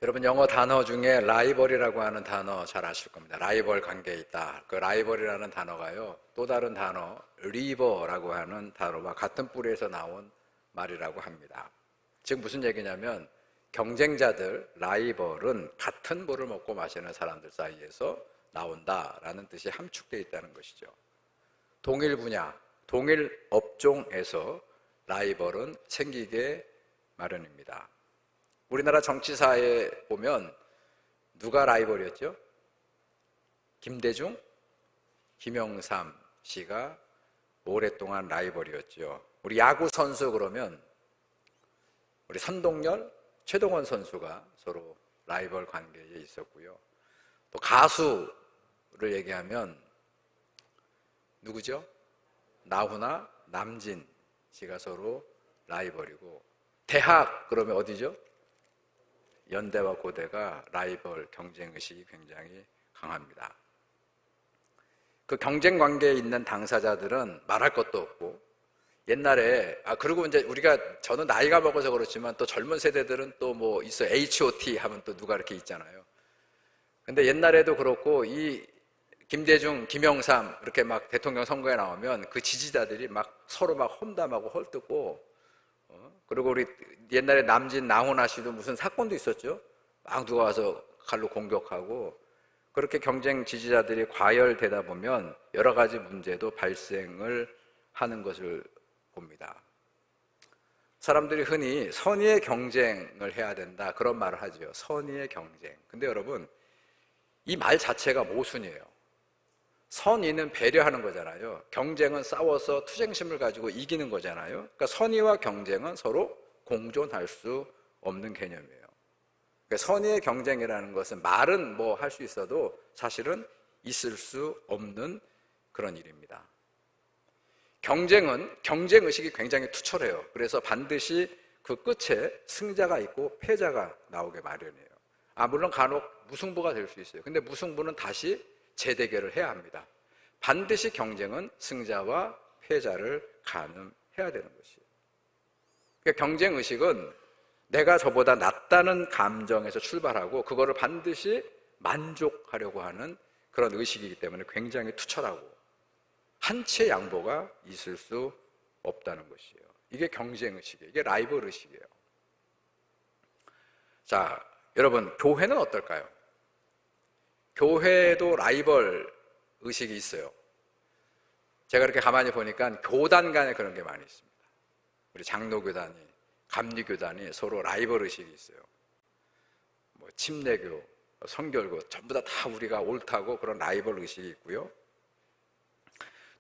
여러분 영어 단어 중에 라이벌이라고 하는 단어 잘 아실 겁니다. 라이벌 관계에 있다. 그 라이벌이라는 단어가요, 또 다른 단어 리버라고 하는 단어와 같은 뿌리에서 나온 말이라고 합니다. 즉 무슨 얘기냐면 경쟁자들, 라이벌은 같은 물을 먹고 마시는 사람들 사이에서 나온다라는 뜻이 함축되어 있다는 것이죠. 동일 분야, 동일 업종에서 라이벌은 생기게 마련입니다. 우리나라 정치사에 보면 누가 라이벌이었죠? 김대중, 김영삼 씨가 오랫동안 라이벌이었죠. 우리 야구 선수 그러면 우리 선동열, 최동원 선수가 서로 라이벌 관계에 있었고요. 또 가수를 얘기하면 누구죠? 나훈아, 남진 씨가 서로 라이벌이고, 대학 그러면 어디죠? 연대와 고대가 라이벌 경쟁의식이 굉장히 강합니다. 그 경쟁 관계에 있는 당사자들은 말할 것도 없고, 옛날에 그리고 이제 저는 나이가 먹어서 그렇지만 또 젊은 세대들은 또 뭐 있어요. H.O.T 하면 또 누가 이렇게 있잖아요. 근데 옛날에도 그렇고 이 김대중, 김영삼 이렇게 막 대통령 선거에 나오면 그 지지자들이 막 서로 막 험담하고 헐뜯고, 그리고 우리 옛날에 남진, 나훈아 씨도 무슨 사건도 있었죠. 막 누가 와서 칼로 공격하고, 그렇게 경쟁 지지자들이 과열되다 보면 여러 가지 문제도 발생을 하는 것을 봅니다. 사람들이 흔히 선의의 경쟁을 해야 된다 그런 말을 하죠. 선의의 경쟁. 근데 여러분, 이 말 자체가 모순이에요. 선의는 배려하는 거잖아요. 경쟁은 싸워서 투쟁심을 가지고 이기는 거잖아요. 그러니까 선의와 경쟁은 서로 공존할 수 없는 개념이에요. 그러니까 선의의 경쟁이라는 것은 말은 뭐 할 수 있어도 사실은 있을 수 없는 그런 일입니다. 경쟁은 경쟁의식이 굉장히 투철해요. 그래서 반드시 그 끝에 승자가 있고 패자가 나오게 마련이에요. 물론 간혹 무승부가 될 수 있어요. 근데 무승부는 다시 재대결을 해야 합니다. 반드시 경쟁은 승자와 패자를 가늠해야 되는 것이에요. 그러니까 경쟁의식은 내가 저보다 낫다는 감정에서 출발하고 그거를 반드시 만족하려고 하는 그런 의식이기 때문에 굉장히 투철하고 한치의 양보가 있을 수 없다는 것이에요. 이게 경쟁의식이에요. 이게 라이벌의식이에요. 자, 여러분, 교회는 어떨까요? 교회도 라이벌 의식이 있어요. 제가 이렇게 가만히 보니까 교단 간에 그런 게 많이 있습니다. 우리 장로교단이, 감리교단이 서로 라이벌 의식이 있어요. 뭐 침례교, 성결교 전부 다 우리가 옳다고 그런 라이벌 의식이 있고요.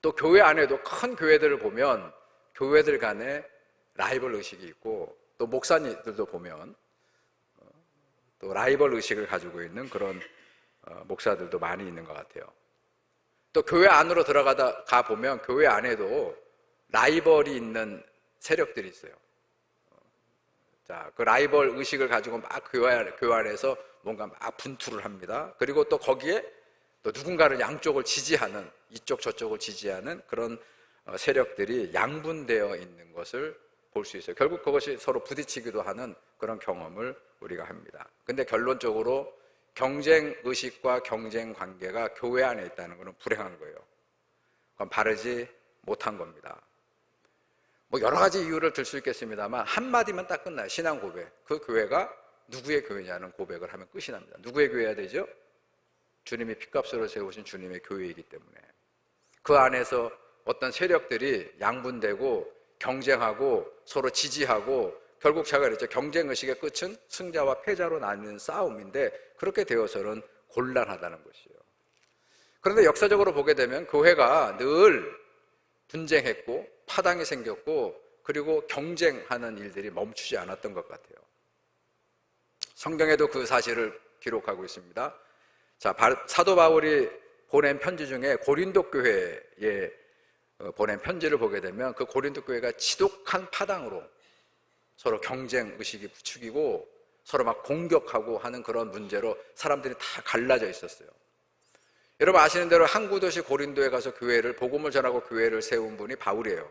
또 교회 안에도 큰 교회들을 보면 교회들 간에 라이벌 의식이 있고, 또 목사님들도 보면 또 라이벌 의식을 가지고 있는 그런 목사들도 많이 있는 것 같아요. 또 교회 안으로 들어가 보면 교회 안에도 라이벌이 있는 세력들이 있어요. 자, 그 라이벌 의식을 가지고 막 교회 안에서 뭔가 막 분투를 합니다. 그리고 또 거기에 또 누군가를 양쪽을 지지하는, 이쪽 저쪽을 지지하는 그런 세력들이 양분되어 있는 것을 볼 수 있어요. 결국 그것이 서로 부딪히기도 하는 그런 경험을 우리가 합니다. 근데 결론적으로 경쟁 의식과 경쟁 관계가 교회 안에 있다는 것은 불행한 거예요. 그건 바르지 못한 겁니다. 뭐 여러 가지 이유를 들 수 있겠습니다만 한마디면 딱 끝나요. 신앙 고백. 그 교회가 누구의 교회냐는 고백을 하면 끝이 납니다. 누구의 교회야 되죠? 주님이 핏값으로 세우신 주님의 교회이기 때문에. 그 안에서 어떤 세력들이 양분되고 경쟁하고 서로 지지하고, 결국 제가 그랬죠. 경쟁의식의 끝은 승자와 패자로 나뉘는 싸움인데 그렇게 되어서는 곤란하다는 것이에요. 그런데 역사적으로 보게 되면 교회가 늘 분쟁했고 파당이 생겼고, 그리고 경쟁하는 일들이 멈추지 않았던 것 같아요. 성경에도 그 사실을 기록하고 있습니다. 자, 사도 바울이 보낸 편지 중에 고린도 교회에 보낸 편지를 보게 되면 그 고린도 교회가 지독한 파당으로 서로 경쟁 의식이 부추기고 서로 막 공격하고 하는 그런 문제로 사람들이 다 갈라져 있었어요. 여러분 아시는 대로 항구 도시 고린도에 가서 복음을 전하고 교회를 세운 분이 바울이에요.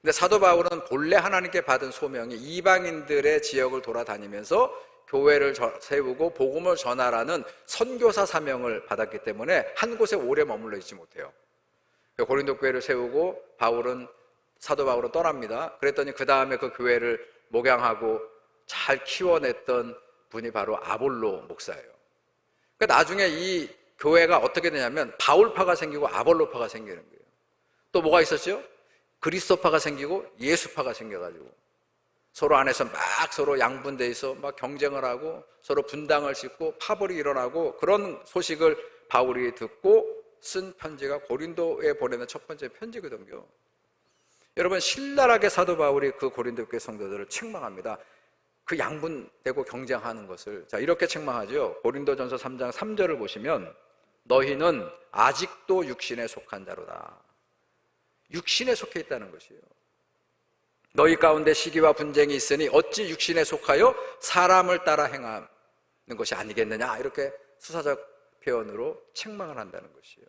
근데 사도 바울은 본래 하나님께 받은 소명이 이방인들의 지역을 돌아다니면서 교회를 세우고 복음을 전하라는 선교사 사명을 받았기 때문에 한 곳에 오래 머물러 있지 못해요. 고린도 교회를 세우고 사도 바울은 떠납니다. 그랬더니 그 다음에 그 교회를 목양하고 잘 키워냈던 분이 바로 아볼로 목사예요. 그러니까 나중에 이 교회가 어떻게 되냐면 바울파가 생기고 아볼로파가 생기는 거예요. 또 뭐가 있었죠? 그리스도파가 생기고 예수파가 생겨가지고 서로 안에서 막 서로 양분돼 있어 막 경쟁을 하고 서로 분당을 짓고 파벌이 일어나고, 그런 소식을 바울이 듣고 쓴 편지가 고린도에 보내는 첫 번째 편지거든요. 여러분, 신랄하게 사도 바울이 그 고린도 교회 성도들을 책망합니다. 그 양분되고 경쟁하는 것을. 자, 이렇게 책망하죠. 고린도전서 3장 3절을 보시면 너희는 아직도 육신에 속한 자로다. 육신에 속해 있다는 것이에요. 너희 가운데 시기와 분쟁이 있으니 어찌 육신에 속하여 사람을 따라 행하는 것이 아니겠느냐, 이렇게 수사적 표현으로 책망을 한다는 것이에요.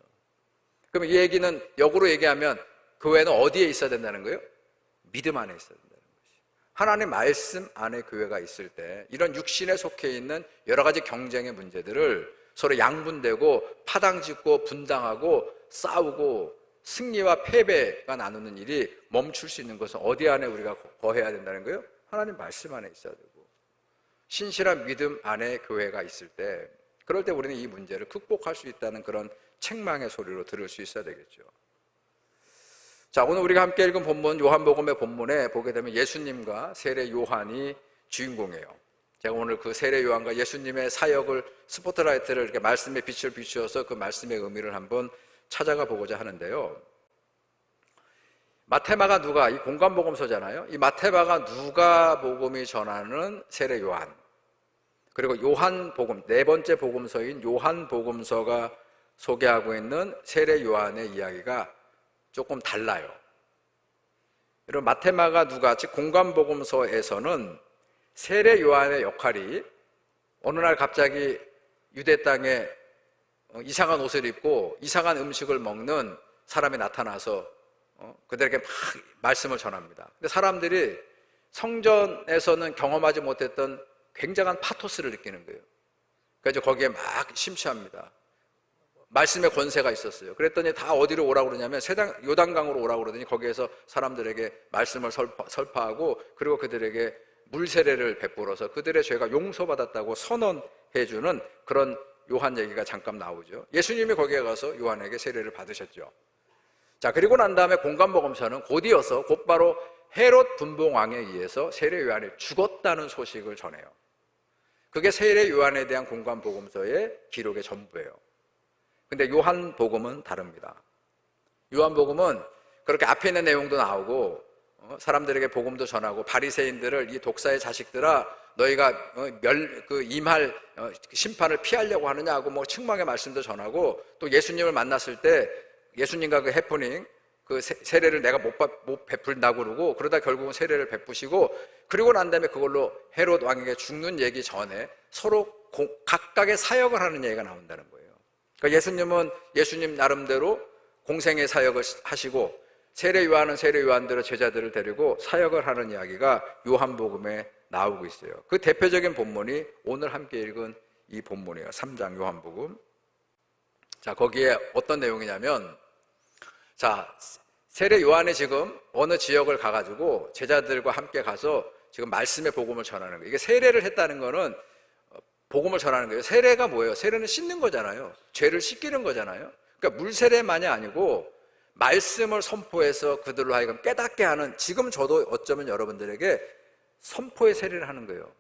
그럼 이 얘기는 역으로 얘기하면 교회는 어디에 있어야 된다는 거예요? 믿음 안에 있어야 된다는 것이에요. 하나님의 말씀 안에 교회가 있을 때 이런 육신에 속해 있는 여러 가지 경쟁의 문제들을 서로 양분되고 파당짓고 분당하고 싸우고 승리와 패배가 나누는 일이 멈출 수 있는 것은 어디 안에 우리가 거해야 된다는 거예요? 하나님 말씀 안에 있어야 되고, 신실한 믿음 안에 교회가 있을 때, 그럴 때 우리는 이 문제를 극복할 수 있다는 그런 책망의 소리로 들을 수 있어야 되겠죠. 자, 오늘 우리가 함께 읽은 본문, 요한복음의 본문에 보게 되면 예수님과 세례 요한이 주인공이에요. 제가 오늘 그 세례 요한과 예수님의 사역을, 스포트라이트를 이렇게 말씀의 빛을 비추어서 그 말씀의 의미를 한번 찾아가 보고자 하는데요. 마태마가 누가, 이 공관복음서잖아요. 이 마태마가 누가복음이 전하는 세례 요한, 그리고 요한복음, 네 번째 복음서인 요한복음서가 소개하고 있는 세례 요한의 이야기가 조금 달라요. 여러분, 마태마가 누가, 즉 공관복음서에서는 세례 요한의 역할이 어느 날 갑자기 유대 땅에 이상한 옷을 입고 이상한 음식을 먹는 사람이 나타나서 그들에게 막 말씀을 전합니다. 근데 사람들이 성전에서는 경험하지 못했던 굉장한 파토스를 느끼는 거예요. 그래서 거기에 막 심취합니다. 말씀의 권세가 있었어요. 그랬더니 다 어디로 오라고 그러냐면 요단강으로 오라고 그러더니 거기에서 사람들에게 말씀을 설파하고, 그리고 그들에게 물세례를 베풀어서 그들의 죄가 용서받았다고 선언해주는 그런 요한 얘기가 잠깐 나오죠. 예수님이 거기에 가서 요한에게 세례를 받으셨죠. 자, 그리고 난 다음에 공관복음서는 곧이어서 곧바로 헤롯 분봉왕에 의해서 세례 요한이 죽었다는 소식을 전해요. 그게 세례 요한에 대한 공관복음서의 기록의 전부예요. 근데 요한복음은 다릅니다. 요한복음은 그렇게 앞에 있는 내용도 나오고 사람들에게 복음도 전하고, 바리새인들을 이 독사의 자식들아 너희가 임할 심판을 피하려고 하느냐고 뭐 책망의 말씀도 전하고, 또 예수님을 만났을 때 예수님과 그 해프닝, 그 세례를 내가 못 베풀다고 그러고, 그러다 결국은 세례를 베푸시고, 그리고 난 다음에 그걸로 헤롯 왕에게 죽는 얘기 전에 서로 각각의 사역을 하는 얘기가 나온다는 거예요. 그러니까 예수님은 예수님 나름대로 공생의 사역을 하시고, 세례 요한은 세례 요한대로 제자들을 데리고 사역을 하는 이야기가 요한복음에 나오고 있어요. 그 대표적인 본문이 오늘 함께 읽은 이 본문이에요. 3장 요한복음. 자, 거기에 어떤 내용이냐면, 자, 세례 요한이 지금 어느 지역을 가가지고 제자들과 함께 가서 지금 말씀의 복음을 전하는 거예요. 이게 세례를 했다는 거는 복음을 전하는 거예요. 세례가 뭐예요? 세례는 씻는 거잖아요. 죄를 씻기는 거잖아요. 그러니까 물세례만이 아니고 말씀을 선포해서 그들로 하여금 깨닫게 하는, 지금 저도 어쩌면 여러분들에게 선포의 세례를 하는 거예요.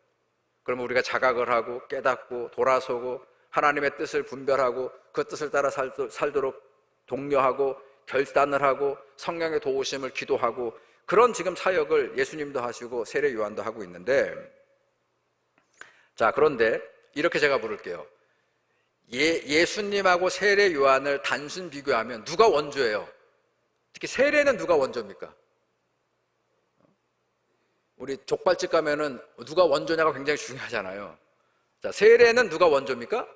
그러면 우리가 자각을 하고 깨닫고 돌아서고 하나님의 뜻을 분별하고 그 뜻을 따라 살도록 독려하고 결단을 하고 성령의 도우심을 기도하고, 그런 지금 사역을 예수님도 하시고 세례 요한도 하고 있는데, 자, 그런데 이렇게 제가 물을게요. 예수님하고 세례 요한을 단순 비교하면 누가 원조예요? 특히 세례는 누가 원조입니까? 우리 족발집 가면은 누가 원조냐가 굉장히 중요하잖아요. 자, 세례는 누가 원조입니까?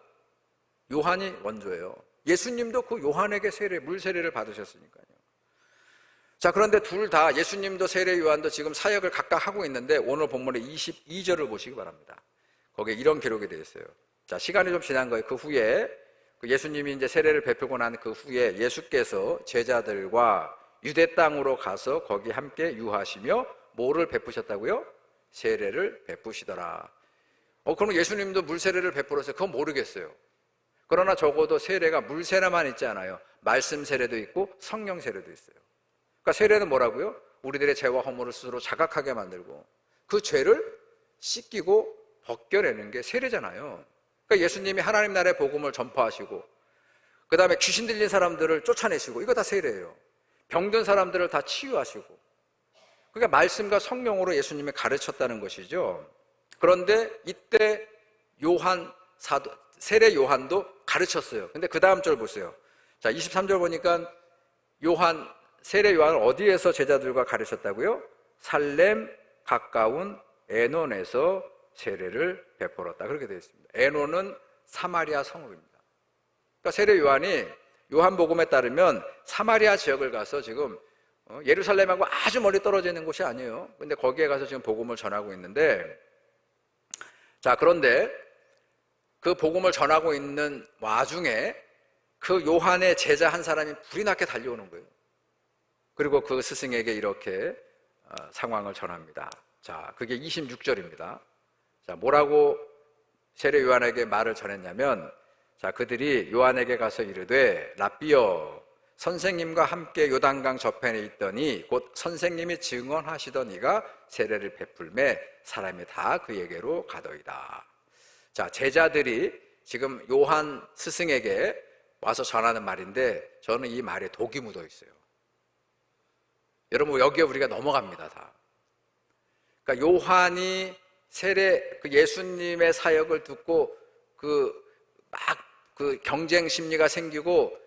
요한이 원조예요. 예수님도 그 요한에게 물 세례를 받으셨으니까요. 자, 그런데 둘 다, 예수님도 세례 요한도 지금 사역을 각각 하고 있는데 오늘 본문의 22절을 보시기 바랍니다. 거기에 이런 기록이 되어 있어요. 자, 시간이 좀 지난 거예요. 그 후에 그 예수님이 이제 세례를 베푸고 난 그 후에 예수께서 제자들과 유대 땅으로 가서 거기 함께 유하시며 뭐를 베푸셨다고요? 세례를 베푸시더라. 그럼 예수님도 물 세례를 베풀었어요? 그건 모르겠어요. 그러나 적어도 세례가 물 세례만 있지 않아요. 말씀 세례도 있고 성령 세례도 있어요. 그러니까 세례는 뭐라고요? 우리들의 죄와 허물을 스스로 자각하게 만들고 그 죄를 씻기고 벗겨내는 게 세례잖아요. 그러니까 예수님이 하나님 나라의 복음을 전파하시고 그 다음에 귀신 들린 사람들을 쫓아내시고 이거 다 세례예요. 병든 사람들을 다 치유하시고, 그러니까 말씀과 성령으로 예수님이 가르쳤다는 것이죠. 그런데 이때 요한 사도, 세례 요한도 가르쳤어요. 근데 그 다음 절 보세요. 자, 23절 보니까 세례 요한은 어디에서 제자들과 가르쳤다고요? 살렘 가까운 에논에서 세례를 베풀었다. 그렇게 되어 있습니다. 에논은 사마리아 성읍입니다. 그러니까 세례 요한이 요한복음에 따르면 사마리아 지역을 가서 지금 예루살렘하고 아주 멀리 떨어져 있는 곳이 아니에요. 근데 거기에 가서 지금 복음을 전하고 있는데, 자, 그런데 그 복음을 전하고 있는 와중에 그 요한의 제자 한 사람이 불이 나게 달려오는 거예요. 그리고 그 스승에게 이렇게 상황을 전합니다. 자, 그게 26절입니다. 자, 뭐라고 세례 요한에게 말을 전했냐면, 자, 그들이 요한에게 가서 이르되 랍비여, 선생님과 함께 요단강 저편에 있더니 곧 선생님이 증언하시던 이가 세례를 베풀매 사람이 다 그에게로 가더이다. 자, 제자들이 지금 요한 스승에게 와서 전하는 말인데, 저는 이 말에 독이 묻어 있어요. 여러분, 여기에 우리가 넘어갑니다, 다. 그러니까 요한이 그 예수님의 사역을 듣고 그 경쟁 심리가 생기고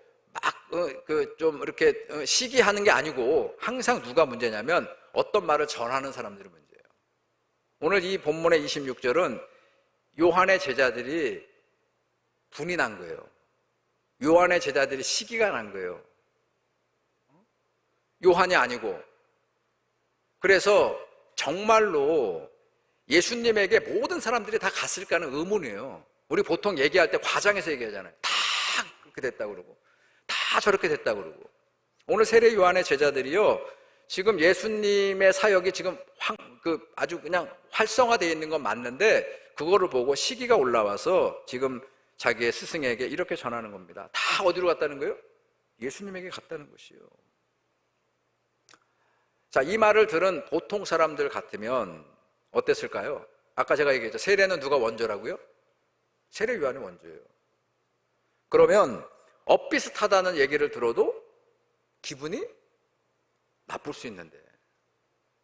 좀 이렇게 시기하는 게 아니고, 항상 누가 문제냐면 어떤 말을 전하는 사람들이 문제예요. 오늘 이 본문의 26절은 요한의 제자들이 분이 난 거예요. 요한의 제자들이 시기가 난 거예요. 요한이 아니고. 그래서 정말로 예수님에게 모든 사람들이 다 갔을까는 의문이에요. 우리 보통 얘기할 때 과장해서 얘기하잖아요. 다 그렇게 됐다고 그러고 다 저렇게 됐다고 그러고. 오늘 세례 요한의 제자들이요, 지금 예수님의 사역이 지금 아주 그냥 활성화되어 있는 건 맞는데, 그거를 보고 시기가 올라와서 지금 자기의 스승에게 이렇게 전하는 겁니다. 다 어디로 갔다는 거예요? 예수님에게 갔다는 것이에요. 자, 이 말을 들은 보통 사람들 같으면 어땠을까요? 아까 제가 얘기했죠. 세례는 누가 원조라고요? 세례 요한이 원조예요. 그러면 엇비슷하다는 얘기를 들어도 기분이 나쁠 수 있는데,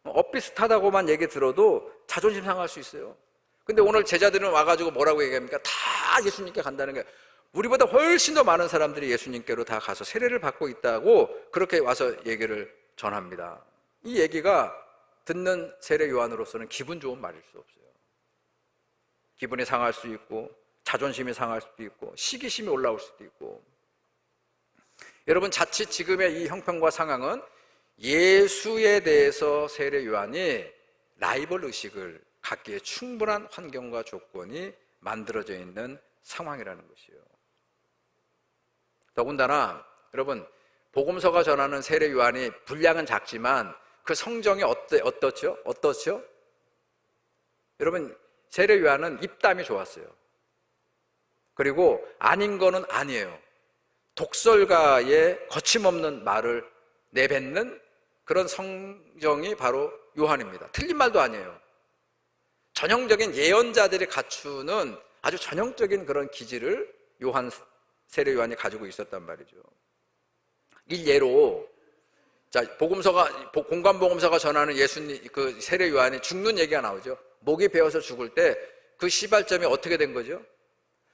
엇비슷하다고만 얘기 들어도 자존심 상할 수 있어요. 근데 오늘 제자들은 와가지고 뭐라고 얘기합니까? 다 예수님께 간다는 거예요. 우리보다 훨씬 더 많은 사람들이 예수님께로 다 가서 세례를 받고 있다고 그렇게 와서 얘기를 전합니다. 이 얘기가 듣는 세례 요한으로서는 기분 좋은 말일 수 없어요. 기분이 상할 수 있고, 자존심이 상할 수도 있고, 시기심이 올라올 수도 있고. 여러분, 자칫 지금의 이 형편과 상황은 예수에 대해서 세례 요한이 라이벌 의식을 갖기에 충분한 환경과 조건이 만들어져 있는 상황이라는 것이에요. 더군다나 여러분, 복음서가 전하는 세례 요한이 분량은 작지만 그 성정이 어떻죠? 여러분, 세례 요한은 입담이 좋았어요. 그리고 아닌 거는 아니에요. 독설가의 거침없는 말을 내뱉는 그런 성정이 바로 요한입니다. 틀린 말도 아니에요. 전형적인 예언자들이 갖추는 아주 전형적인 그런 기질을 세례 요한이 가지고 있었단 말이죠. 일예로, 자, 공관복음서가 전하는 그 세례 요한이 죽는 얘기가 나오죠. 목이 베어서 죽을 때 그 시발점이 어떻게 된 거죠?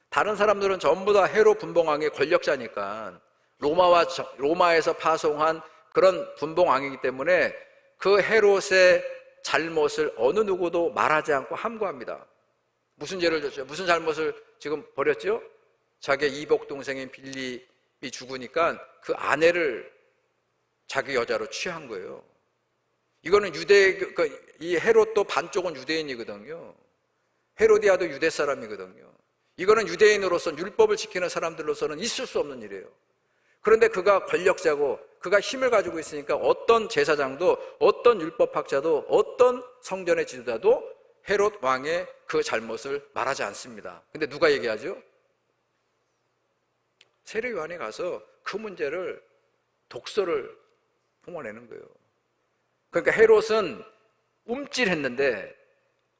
다른 사람들은 전부 다 헤롯 분봉왕의 권력자니까 로마에서 파송한 그런 분봉왕이기 때문에 그 헤롯의 잘못을 어느 누구도 말하지 않고 함구합니다. 무슨 죄를 졌죠? 무슨 잘못을 지금 벌였죠? 자기의 이복 동생인 빌립이 죽으니까 그 아내를 자기 여자로 취한 거예요. 이거는 이 헤롯도 반쪽은 유대인이거든요. 헤로디아도 유대 사람이거든요. 이거는 유대인으로서 율법을 지키는 사람들로서는 있을 수 없는 일이에요. 그런데 그가 권력자고 그가 힘을 가지고 있으니까 어떤 제사장도, 어떤 율법학자도, 어떤 성전의 지도자도 헤롯 왕의 그 잘못을 말하지 않습니다. 근데 누가 얘기하죠? 세례 요한이 가서 그 문제를 독서를 뿜어내는 거예요. 그러니까 헤롯은 움찔했는데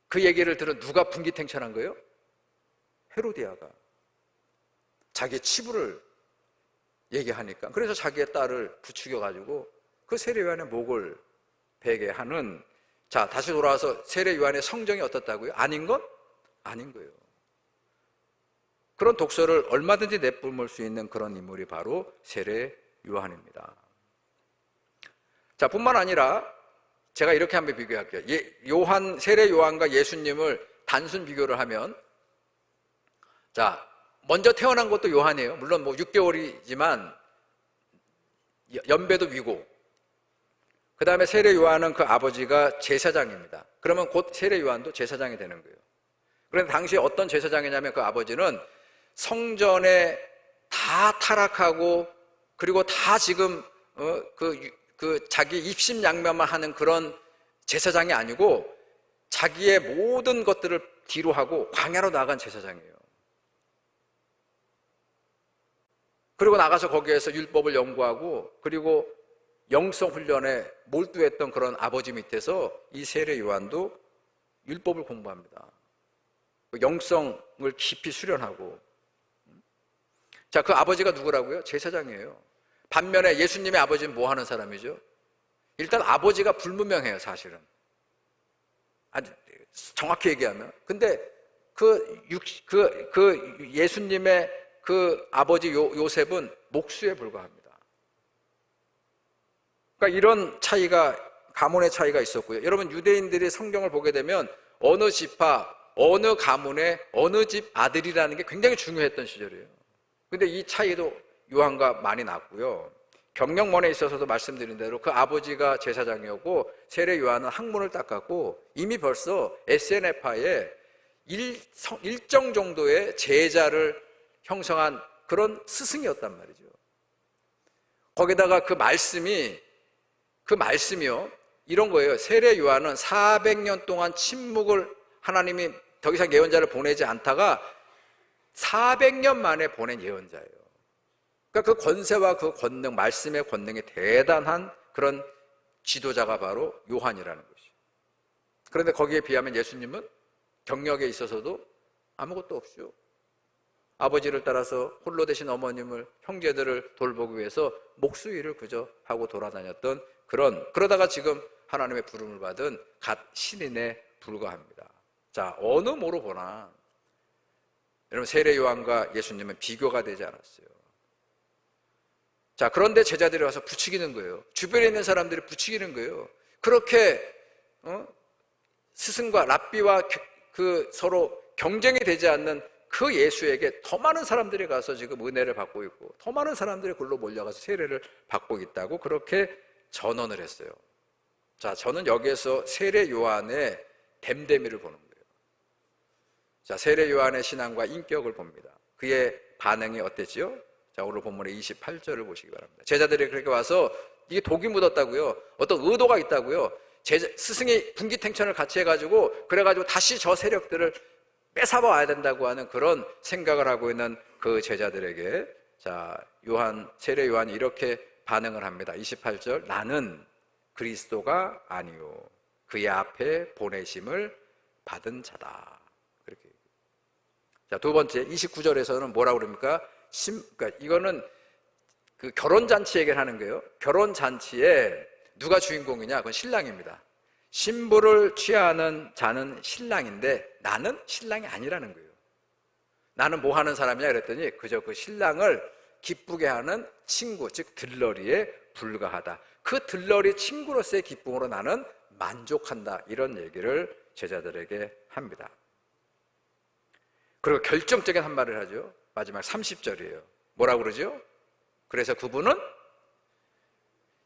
그 얘기를 들은 누가 분기탱천한 거예요? 헤로디아가. 자기 치부를 얘기하니까. 그래서 자기의 딸을 부추겨가지고 그 세례 요한의 목을 베게 하는, 자, 다시 돌아와서 세례 요한의 성정이 어떻다고요? 아닌 건 아닌 거예요. 그런 독서를 얼마든지 내뿜을 수 있는 그런 인물이 바로 세례 요한입니다. 자, 뿐만 아니라 제가 이렇게 한번 비교할게요. 세례 요한과 예수님을 단순 비교를 하면, 자, 먼저 태어난 것도 요한이에요. 물론 뭐 6개월이지만 연배도 위고, 그 다음에 세례 요한은 그 아버지가 제사장입니다. 그러면 곧 세례 요한도 제사장이 되는 거예요. 그런데 당시에 어떤 제사장이냐면 그 아버지는 성전에 다 타락하고 그리고 다 지금 자기 입심양면만 하는 그런 제사장이 아니고 자기의 모든 것들을 뒤로 하고 광야로 나간 제사장이에요. 그리고 나가서 거기에서 율법을 연구하고 그리고 영성 훈련에 몰두했던 그런 아버지 밑에서 이 세례 요한도 율법을 공부합니다. 영성을 깊이 수련하고. 자, 그 아버지가 누구라고요? 제사장이에요. 반면에 예수님의 아버지는 뭐 하는 사람이죠? 일단 아버지가 불분명해요, 사실은. 아주 정확히 얘기하면. 근데 예수님의 그 아버지 요셉은 목수에 불과합니다. 그러니까 이런 차이가, 가문의 차이가 있었고요. 여러분, 유대인들이 성경을 보게 되면 어느 지파, 어느 가문의 어느 집 아들이라는 게 굉장히 중요했던 시절이에요. 근데 이 차이도 요한과 많이 났고요. 경력문에 있어서도 말씀드린 대로 그 아버지가 제사장이었고 세례 요한은 학문을 닦았고 이미 벌써 SNF파에 일정 정도의 제자를 형성한 그런 스승이었단 말이죠. 거기다가 그 말씀이요 이런 거예요. 세례 요한은 400년 동안 침묵을, 하나님이 더 이상 예언자를 보내지 않다가 400년 만에 보낸 예언자예요. 그러니까 그 권세와 그 권능, 말씀의 권능이 대단한 그런 지도자가 바로 요한이라는 것이죠. 그런데 거기에 비하면 예수님은 경력에 있어서도 아무것도 없죠. 아버지를 따라서 홀로 되신 어머님을, 형제들을 돌보기 위해서 목수 일을 그저 하고 돌아다녔던 그러다가 지금 하나님의 부름을 받은 갓 신인에 불과합니다. 자, 어느 모로 보나 여러분, 세례 요한과 예수님은 비교가 되지 않았어요. 자, 그런데 제자들이 와서 부추기는 거예요. 주변에 있는 사람들이 부추기는 거예요. 그렇게 스승과 랍비와 서로 경쟁이 되지 않는 그 예수에게 더 많은 사람들이 가서 지금 은혜를 받고 있고 더 많은 사람들이 글로 몰려가서 세례를 받고 있다고 그렇게 전언을 했어요. 자, 저는 여기에서 세례 요한의 댐데미를 보는 거예요. 자, 세례 요한의 신앙과 인격을 봅니다. 그의 반응이 어땠지요? 자, 오늘 본문의 28절을 보시기 바랍니다. 제자들이 그렇게 와서 이게 독이 묻었다고요. 어떤 의도가 있다고요. 스승이 분기탱천을 같이 해가지고 그래가지고 다시 저 세력들을 뺏어봐 와야 된다고 하는 그런 생각을 하고 있는 그 제자들에게, 자, 세례 요한이 이렇게 반응을 합니다. 28절, 나는 그리스도가 아니요 그의 앞에 보내심을 받은 자다. 그렇게. 자, 두 번째 29절에서는 뭐라고 그럽니까? 그러니까 이거는 그 결혼잔치 얘기를 하는 거예요. 결혼잔치에 누가 주인공이냐? 그건 신랑입니다. 신부를 취하는 자는 신랑인데 나는 신랑이 아니라는 거예요. 나는 뭐 하는 사람이냐 그랬더니 그저 그 신랑을 기쁘게 하는 친구, 즉 들러리에 불과하다. 그 들러리 친구로서의 기쁨으로 나는 만족한다. 이런 얘기를 제자들에게 합니다. 그리고 결정적인 한 말을 하죠. 마지막 30절이에요. 뭐라고 그러죠? 그래서 그분은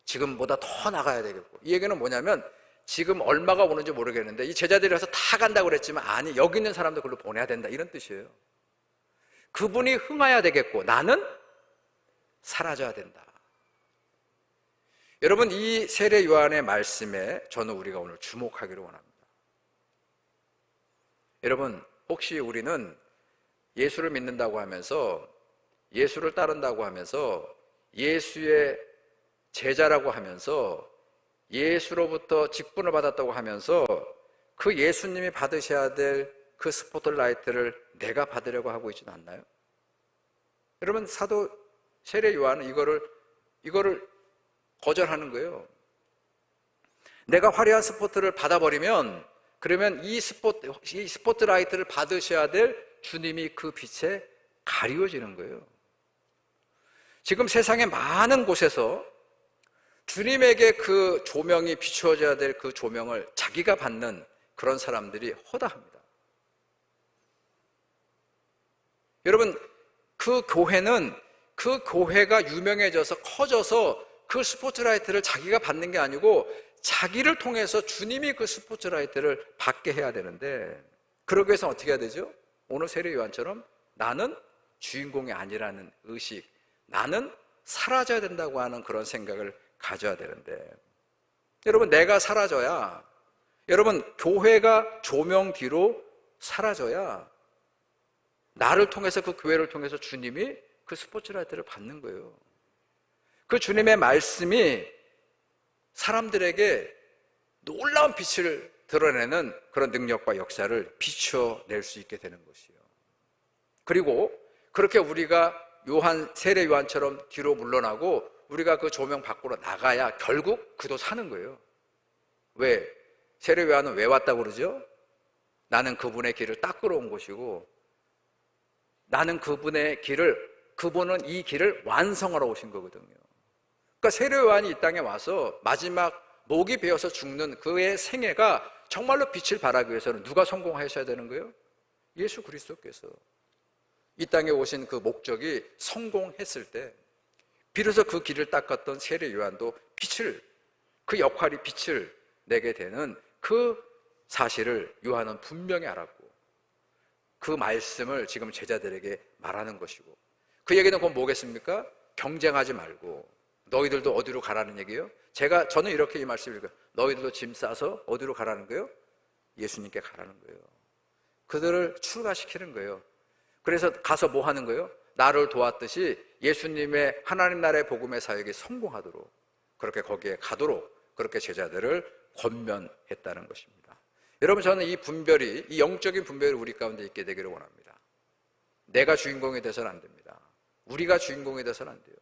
지금보다 더 나가야 되겠고, 이 얘기는 뭐냐면 지금 얼마가 오는지 모르겠는데 이 제자들이 와서 다 간다고 그랬지만 아니, 여기 있는 사람들 그걸로 보내야 된다, 이런 뜻이에요. 그분이 흥하야 되겠고 나는 사라져야 된다. 여러분, 이 세례 요한의 말씀에 저는 우리가 오늘 주목하기를 원합니다. 여러분, 혹시 우리는 예수를 믿는다고 하면서, 예수를 따른다고 하면서, 예수의 제자라고 하면서, 예수로부터 직분을 받았다고 하면서 그 예수님이 받으셔야 될 그 스포트라이트를 내가 받으려고 하고 있지는 않나요? 여러분, 사도 세례 요한은 이거를 거절하는 거예요. 내가 화려한 스포트를 받아버리면, 그러면 이 스포트라이트를 받으셔야 될 주님이 그 빛에 가리워지는 거예요. 지금 세상의 많은 곳에서 주님에게 그 조명이 비추어져야 될 그 조명을 자기가 받는 그런 사람들이 허다합니다. 여러분, 그 교회가 유명해져서 커져서 그 스포트라이트를 자기가 받는 게 아니고 자기를 통해서 주님이 그 스포트라이트를 받게 해야 되는데, 그러기 위해서 어떻게 해야 되죠? 오늘 세례 요한처럼 나는 주인공이 아니라는 의식, 나는 사라져야 된다고 하는 그런 생각을 가져야 되는데, 여러분, 내가 사라져야, 여러분, 교회가 조명 뒤로 사라져야 나를 통해서, 그 교회를 통해서 주님이 그 스포트라이트를 받는 거예요. 그 주님의 말씀이 사람들에게 놀라운 빛을 드러내는 그런 능력과 역사를 비춰낼 수 있게 되는 것이에요. 그리고 그렇게 우리가 세례 요한처럼 뒤로 물러나고 우리가 그 조명 밖으로 나가야 결국 그도 사는 거예요. 왜? 세례 요한은 왜 왔다고 그러죠? 나는 그분의 길을 닦으러 온 것이고, 나는 그분은 이 길을 완성하러 오신 거거든요. 그러니까 세례 요한이 이 땅에 와서 마지막 목이 베어서 죽는 그의 생애가 정말로 빛을 발하기 위해서는 누가 성공하셔야 되는 거예요? 예수 그리스도께서. 이 땅에 오신 그 목적이 성공했을 때 비로소 그 길을 닦았던 세례 요한도 그 역할이 빛을 내게 되는 그 사실을 요한은 분명히 알았고, 그 말씀을 지금 제자들에게 말하는 것이고, 그 얘기는 곧 뭐겠습니까? 경쟁하지 말고 너희들도 어디로 가라는 얘기예요? 저는 이렇게 이 말씀을 읽어요. 너희들도 짐 싸서 어디로 가라는 거예요? 예수님께 가라는 거예요. 그들을 출가시키는 거예요. 그래서 가서 뭐 하는 거예요? 나를 도왔듯이 예수님의 하나님 나라의 복음의 사역이 성공하도록, 그렇게 거기에 가도록 그렇게 제자들을 권면했다는 것입니다. 여러분, 저는 이 영적인 분별이 우리 가운데 있게 되기를 원합니다. 내가 주인공이 돼서는 안 됩니다. 우리가 주인공이 돼서는 안 돼요.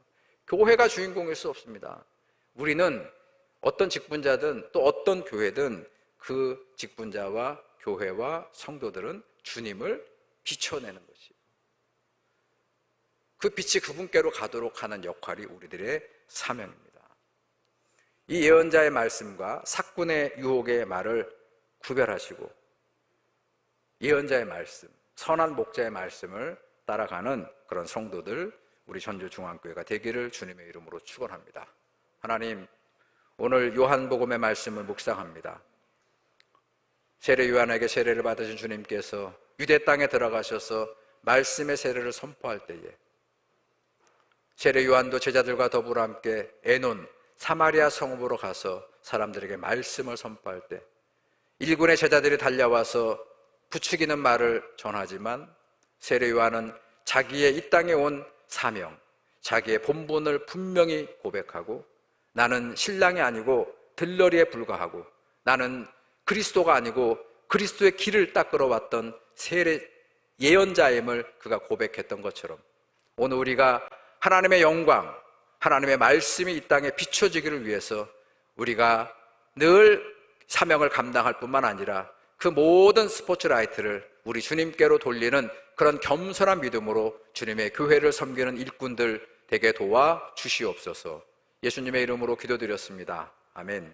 교회가 주인공일 수 없습니다. 우리는 어떤 직분자든 또 어떤 교회든 그 직분자와 교회와 성도들은 주님을 비춰내는 것이에요. 그 빛이 그분께로 가도록 하는 역할이 우리들의 사명입니다. 이 예언자의 말씀과 사꾼의 유혹의 말을 구별하시고 예언자의 말씀, 선한 목자의 말씀을 따라가는 그런 성도들, 우리 전주중앙교회가 되기를 주님의 이름으로 축원합니다. 하나님, 오늘 요한복음의 말씀을 묵상합니다. 세례 요한에게 세례를 받으신 주님께서 유대 땅에 들어가셔서 말씀의 세례를 선포할 때에 세례 요한도 제자들과 더불어 함께 에논 사마리아 성읍으로 가서 사람들에게 말씀을 선포할 때 일군의 제자들이 달려와서 부추기는 말을 전하지만 세례 요한은 자기의 이 땅에 온 사명, 자기의 본분을 분명히 고백하고, 나는 신랑이 아니고 들러리에 불과하고 나는 그리스도가 아니고 그리스도의 길을 닦으러 왔던 세례 예언자임을 그가 고백했던 것처럼, 오늘 우리가 하나님의 영광, 하나님의 말씀이 이 땅에 비춰지기를 위해서 우리가 늘 사명을 감당할 뿐만 아니라 그 모든 스포트라이트를 우리 주님께로 돌리는 그런 겸손한 믿음으로 주님의 교회를 섬기는 일꾼들 되게 도와 주시옵소서. 예수님의 이름으로 기도드렸습니다. 아멘.